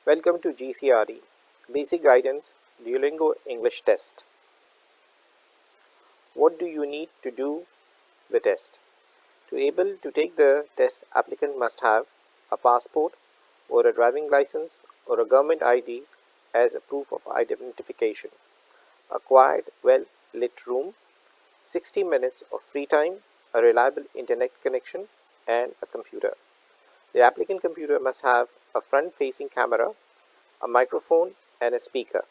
Welcome to GCRE, Basic Guidance Duolingo English Test. What do you need to do the test? To be able to take the test, applicant must have a passport or a driving license or a government ID as a proof of identification, a quiet, well-lit room, 60 minutes of free time, a reliable internet connection, and a computer. The applicant computer must have a front-facing camera, a microphone, and a speaker.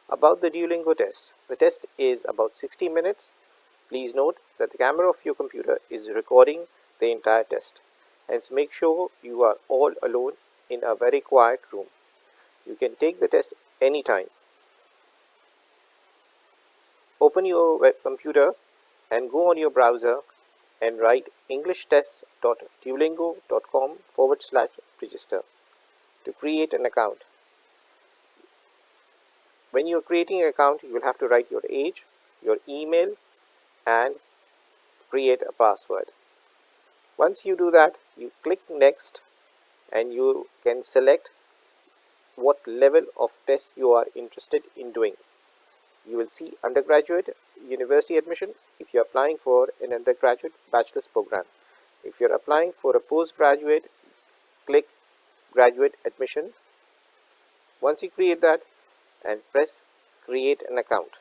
About the Duolingo test. The test is about 60 minutes. Please note that the camera of your computer is recording the entire test. Hence, make sure you are all alone in a very quiet room. You can take the test anytime. Open your web computer and go on your browser and write englishtest.duolingo.com/register to create an account. When you are creating an account, you will have to write your age, your email, and create a password. Once you do that, you click next and you can select what level of test you are interested in doing. You will see undergraduate, university admission if you are applying for an undergraduate bachelor's program. If you are applying for a postgraduate, click graduate admission. Once you create that, and press create an account.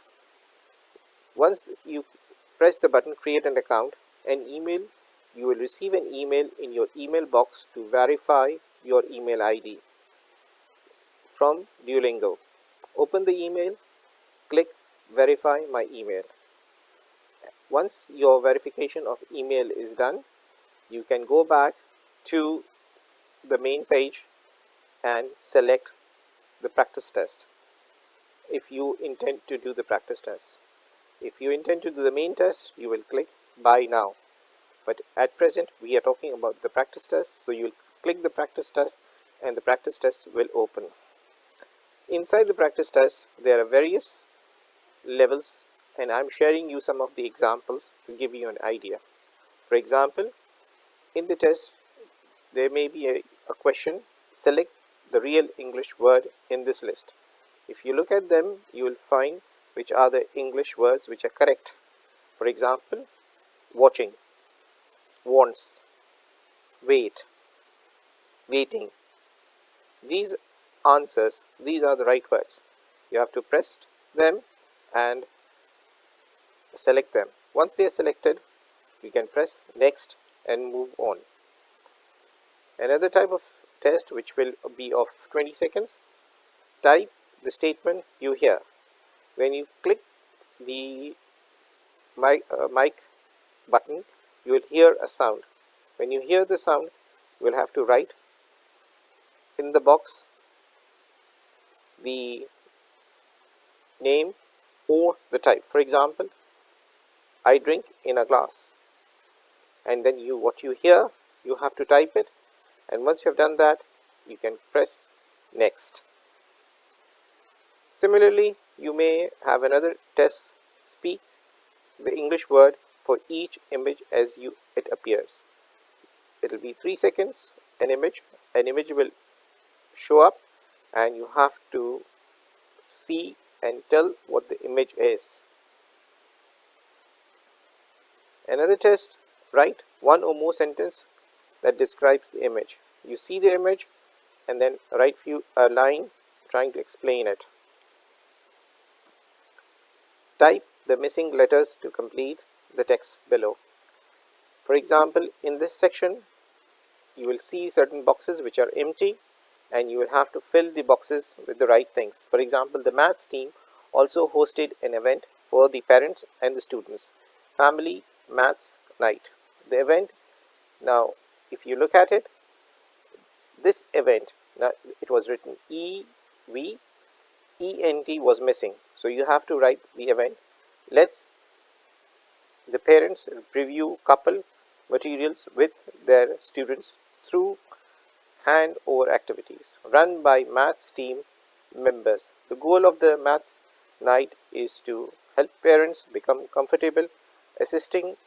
Once you press the button create an account, you will receive an email in your email box to verify your email ID from Duolingo. Open the email, click verify my email. Once your verification of email is done, you can go back to the main page and select the practice test if you intend to do the practice test. If you intend to do the main test, you will click buy now. But at present, we are talking about the practice test, so you will click the practice test and the practice test will open. Inside the practice test, there are various levels, and I'm sharing you some of the examples to give you an idea. For example, in the test, there may be a question, select the real English word in this list. If you look at them, you will find which are the English words which are correct. For example, watching, wants, wait, waiting. These answers, these are the right words. You have to press them and select them. Once they are selected, you can press next and move on. Another type of test which will be of 20 seconds, type the statement you hear. When you click the mic button, you will hear a sound. When you hear the sound, you will have to write in the box the name or the type. For example, I drink in a glass. And then what you hear, you have to type it. And once you have done that, you can press next. Similarly, you may have another test, speak the English word for each image as it appears. It will be 3 seconds, an image will show up and you have to see and tell what the image is. Another test, write one or more sentences that describes the image. You see the image and then write a line trying to explain it. Type the missing letters to complete the text below. For example, in this section, you will see certain boxes which are empty and you will have to fill the boxes with the right things. For example, the maths team also hosted an event for the parents and the students, Family Maths Night. The event, now if you look at it, this event, now it was written EV, ENT was missing. So you have to write the event. Let's the parents preview couple materials with their students through hand-over activities run by maths team members. The goal of the maths night is to help parents become comfortable assisting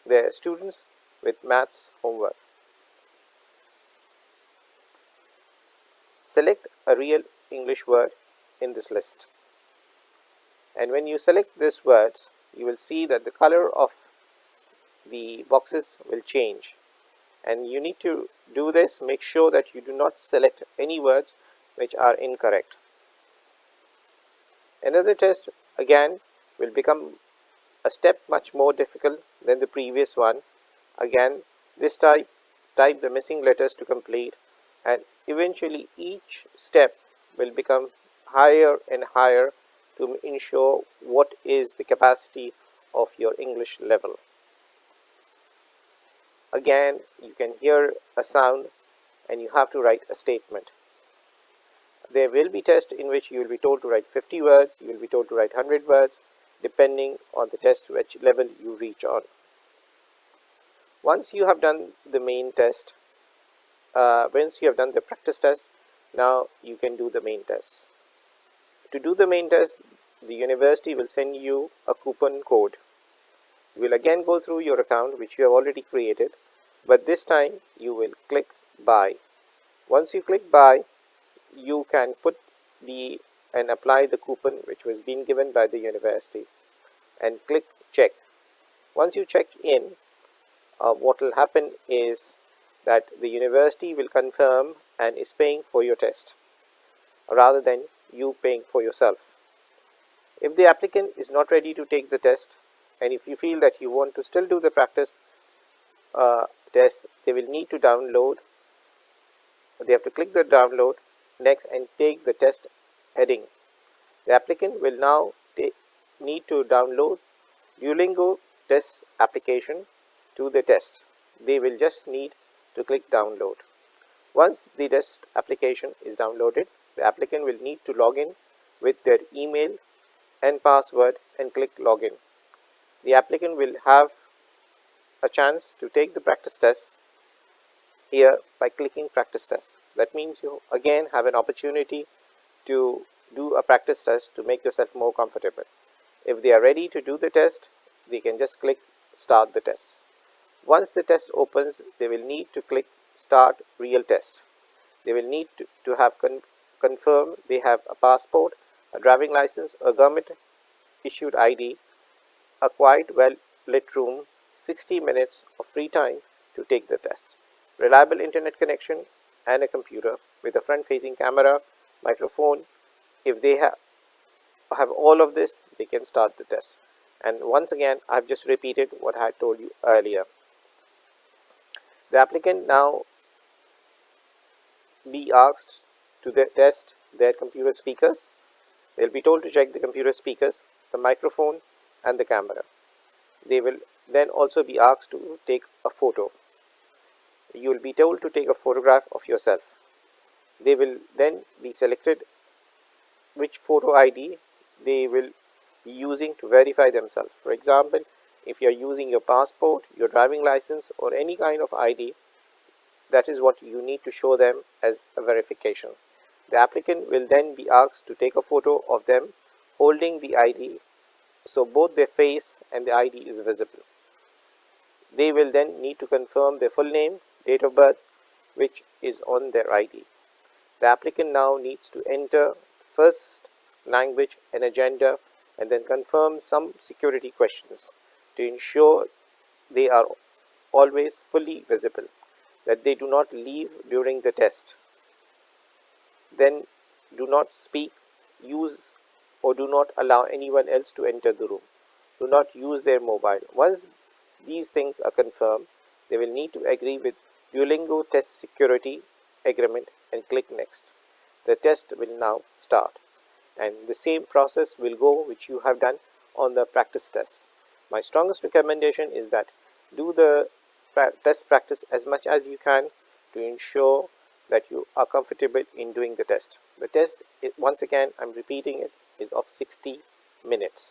their students with maths homework. select a real English word in this list. And when you select these words, you will see that the color of the boxes will change. And you need to do this, make sure that you do not select any words which are incorrect. Another test again will become a step much more difficult than the previous one. Again, this type the missing letters to complete, and eventually each step will become higher and higher to ensure what is the capacity of your English level. Again, you can hear a sound and you have to write a statement. There will be tests in which you will be told to write 50 words, you will be told to write 100 words, depending on the test which level you reach on. Once you have done the main test, once you have done the practice test, now you can do the main test. To do the main test, the university will send you a coupon code. You will again go through your account which you have already created, but this time you will click buy. Once you click buy, you can put and apply the coupon which was being given by the university and click check. Once you check in, what will happen is that the university will confirm and is paying for your test rather than you paying for yourself. If the applicant is not ready to take the test, and if you feel that you want to still do the practice test, they will need to download. They have to click the download next and take the test heading. The applicant will now need to download Duolingo test application to the test. They will just need to click download. Once the test application is downloaded, the applicant will need to log in with their email and password and click login. The applicant will have a chance to take the practice test here by clicking practice test. That means you again have an opportunity to do a practice test to make yourself more comfortable. If they are ready to do the test, they can just click start the test. Once the test opens, they will need to click start real test. They will need to have confirm they have a passport, a driving license, a government issued ID, a quite well lit room, 60 minutes of free time to take the test, reliable internet connection and a computer with a front facing camera, microphone. If they have all of this, they can start the test. And once again, I've just repeated what I had told you earlier. The applicant now be asked to test their computer speakers. They'll be told to check the computer speakers, the microphone and the camera. They will then also be asked to take a photo. You will be told to take a photograph of yourself. They will then be selected which photo ID they will be using to verify themselves. For example, if you are using your passport, your driving license or any kind of ID, that is what you need to show them as a verification. The applicant will then be asked to take a photo of them holding the ID, so both their face and the ID is visible. They will then need to confirm their full name, date of birth, which is on their ID. The applicant now needs to enter first language and a gender and then confirm some security questions to ensure they are always fully visible, that they do not leave during the test. Then do not speak, use or do not allow anyone else to enter the room. Do not use their mobile. Once these things are confirmed, they will need to agree with Duolingo test security agreement and click next. The test will now start, and the same process will go which you have done on the practice test. My strongest recommendation is that do the test practice as much as you can to ensure that you are comfortable in doing the test. The test, once again, I'm repeating it, is of 60 minutes.